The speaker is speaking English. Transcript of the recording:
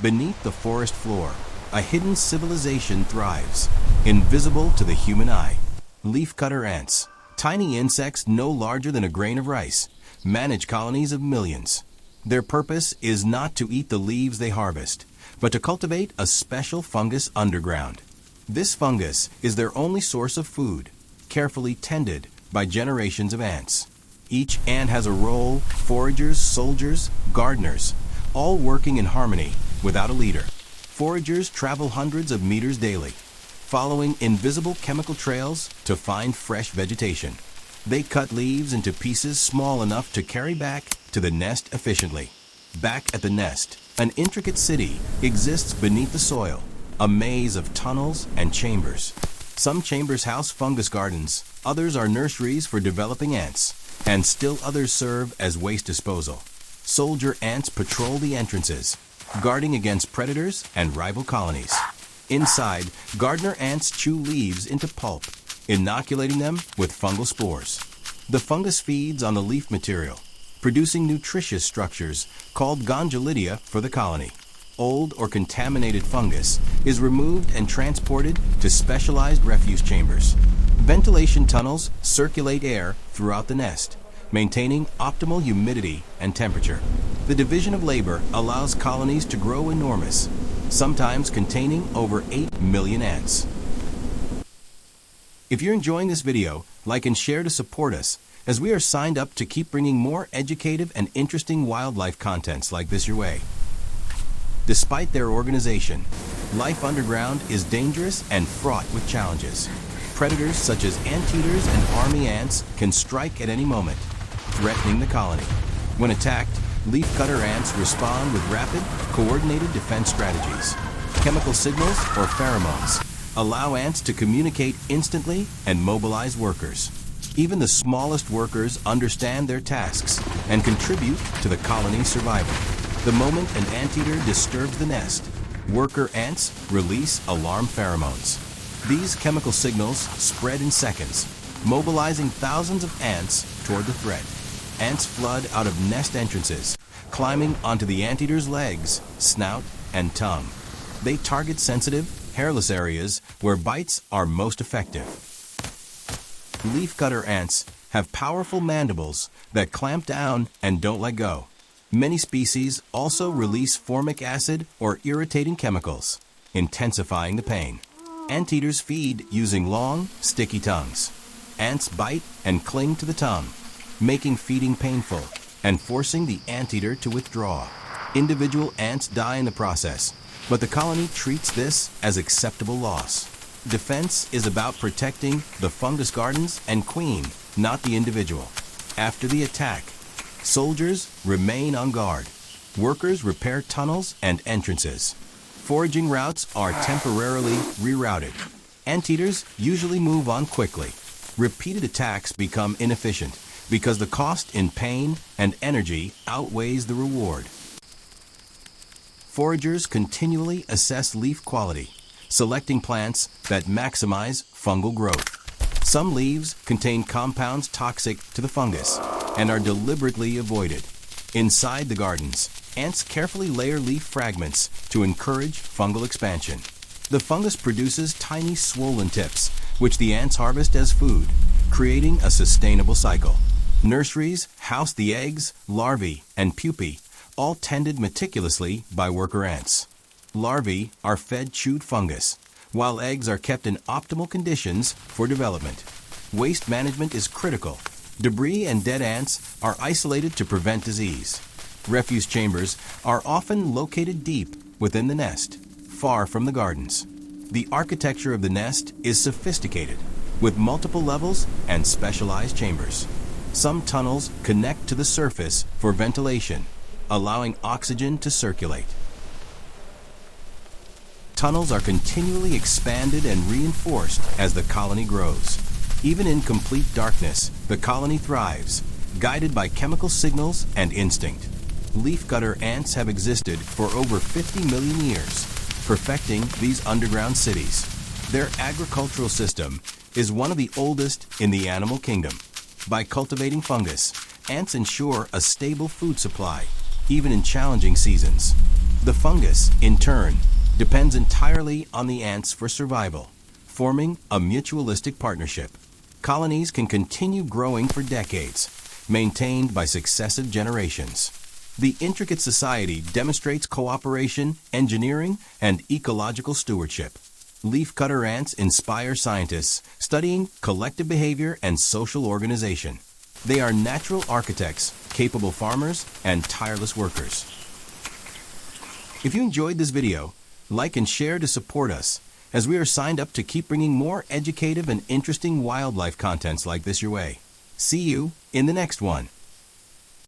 Beneath the forest floor, a hidden civilization thrives, invisible to the human eye. Leafcutter ants, tiny insects no larger than a grain of rice, manage colonies of millions. Their purpose is not to eat the leaves they harvest, but to cultivate a special fungus underground. This fungus is their only source of food, carefully tended by generations of ants. Each ant has a role: foragers, soldiers, gardeners, all working in harmony without a leader. Foragers travel hundreds of meters daily, following invisible chemical trails to find fresh vegetation. They cut leaves into pieces small enough to carry back to the nest efficiently. Back at the nest, an intricate city exists beneath the soil, a maze of tunnels and chambers. Some chambers house fungus gardens, others are nurseries for developing ants, and still others serve as waste disposal. Soldier ants patrol the entrances, guarding against predators and rival colonies. Inside, gardener ants chew leaves into pulp, inoculating them with fungal spores. The fungus feeds on the leaf material, producing nutritious structures called gondolidia for the colony. Old or contaminated fungus is removed and transported to specialized refuse chambers. Ventilation tunnels circulate air throughout the nest, maintaining optimal humidity and temperature. The division of labor allows colonies to grow enormous, sometimes containing over 8 million ants. If you're enjoying this video, like and share to support us, as we are signed up to keep bringing more educative and interesting wildlife contents like this your way. Despite their organization, life underground is dangerous and fraught with challenges. Predators such as anteaters and army ants can strike at any moment, threatening the colony. When attacked, leafcutter ants respond with rapid, coordinated defense strategies. Chemical signals, or pheromones, allow ants to communicate instantly and mobilize workers. Even the smallest workers understand their tasks and contribute to the colony's survival. The moment an anteater disturbs the nest, worker ants release alarm pheromones. These chemical signals spread in seconds, mobilizing thousands of ants toward the threat. Ants flood out of nest entrances, climbing onto the anteater's legs, snout, and tongue. They target sensitive, hairless areas where bites are most effective. Leafcutter ants have powerful mandibles that clamp down and don't let go. Many species also release formic acid or irritating chemicals, intensifying the pain. Anteaters feed using long, sticky tongues. Ants bite and cling to the tongue, making feeding painful and forcing the anteater to withdraw. Individual ants die in the process, but the colony treats this as acceptable loss. Defense is about protecting the fungus gardens and queen, not the individual. After the attack, soldiers remain on guard. Workers repair tunnels and entrances. Foraging routes are temporarily rerouted. Anteaters usually move on quickly. Repeated attacks become inefficient because the cost in pain and energy outweighs the reward. Foragers continually assess leaf quality, selecting plants that maximize fungal growth. Some leaves contain compounds toxic to the fungus and are deliberately avoided. Inside the gardens, ants carefully layer leaf fragments to encourage fungal expansion. The fungus produces tiny swollen tips, which the ants harvest as food, creating a sustainable cycle. Nurseries house the eggs, larvae, and pupae, all tended meticulously by worker ants. Larvae are fed chewed fungus, while eggs are kept in optimal conditions for development. Waste management is critical. Debris and dead ants are isolated to prevent disease. Refuse chambers are often located deep within the nest, far from the gardens. The architecture of the nest is sophisticated, with multiple levels and specialized chambers. Some tunnels connect to the surface for ventilation, allowing oxygen to circulate. Tunnels are continually expanded and reinforced as the colony grows. Even in complete darkness, the colony thrives, guided by chemical signals and instinct. Leafcutter ants have existed for over 50 million years, perfecting these underground cities. Their agricultural system is one of the oldest in the animal kingdom. By cultivating fungus, ants ensure a stable food supply, even in challenging seasons. The fungus, in turn, depends entirely on the ants for survival, forming a mutualistic partnership. Colonies can continue growing for decades, maintained by successive generations. The intricate society demonstrates cooperation, engineering, and ecological stewardship. Leafcutter ants inspire scientists studying collective behavior and social organization. They are natural architects, capable farmers, and tireless workers. If you enjoyed this video, like and share to support us, as we are signed up to keep bringing more educative and interesting wildlife contents like this your way. See you in the next one.